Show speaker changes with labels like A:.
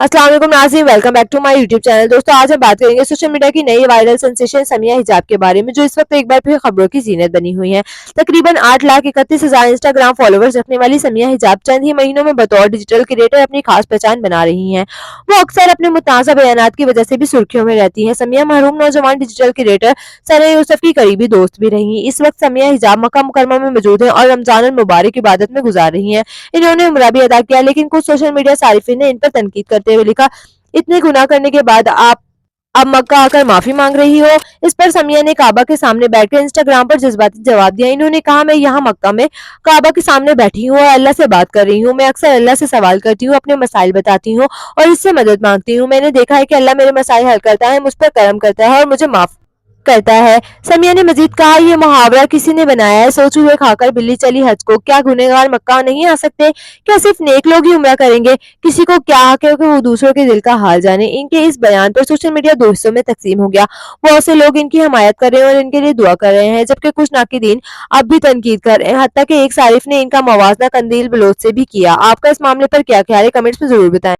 A: अस्सलाम वालेकुम नाज़रीन, welcome back to my YouTube channel. दोस्तों आज हम बात करेंगे सोशल मीडिया की नई वायरल सेंसेशन समिया हिजाब के बारे में, जो इस वक्त एक बार फिर खबरों की जीनत बनी हुई है। तकरीबन 8,31,000 इंस्टाग्राम फॉलोवर्स रखने वाली समिया हिजाब चंद ही महीनों में बतौर डिजिटल क्रिएटर अपनी खास पहचान बना रही हैं। वो अक्सर अपने मुतनाज़ा बयानात की वजह से भी सुर्खियों में रहती हैं। समिया मरहूम नौजवान डिजिटल क्रिएटर सना यूसुफ की करीबी दोस्त भी रही। इस वक्त समिया हिजाब मक्का मुकरमा में मौजूद है और रमजान मुबारक इबादत में गुजार रही हैं। इन्होंने उम्रा भी अदा किया, लेकिन कुछ सोशल मीडिया सारिफिन ने इन पर तनकीद करते हुए लिखा, इतने गुनाह करने के बाद आप अब मक्का आकर माफी मांग रही हो। इस पर समिया ने काबा के सामने बैठकर इंस्टाग्राम पर जज्बाती जवाब दिया। इन्होंने कहा, मैं यहाँ मक्का में काबा के सामने बैठी हूँ और अल्लाह से बात कर रही हूँ। मैं अक्सर अल्लाह से सवाल करती हूँ, अपने मसाइल बताती हूँ और इससे मदद मांगती हूँ। मैंने देखा है कि अल्लाह मेरे मसाइल हल करता है, मुझ पर करम करता है और मुझे माफ करता है। समिया ने मजीद कहा, ये मुहावरा किसी ने बनाया है, सोच हुए खाकर बिल्ली चली हज को। क्या गुनहगार मक्का नहीं आ सकते? क्या सिर्फ नेक लोग ही उम्रा करेंगे? किसी को क्या हक है कि वो दूसरों के दिल का हाल जाने। इनके इस बयान पर सोशल मीडिया दो हिस्सों में तकसीम हो गया। बहुत से लोग इनकी हमायत कर रहे हैं और इनके लिए दुआ कर रहे हैं, जबकि कुछ नाकिदीन अब भी तनकीद कर रहे हैं। हत्ता कि एक सारिफ ने इनका मवाजना कंदील बलोच से भी किया। आपका इस मामले पर क्या ख्याल है? कमेंट्स में जरूर बताएं।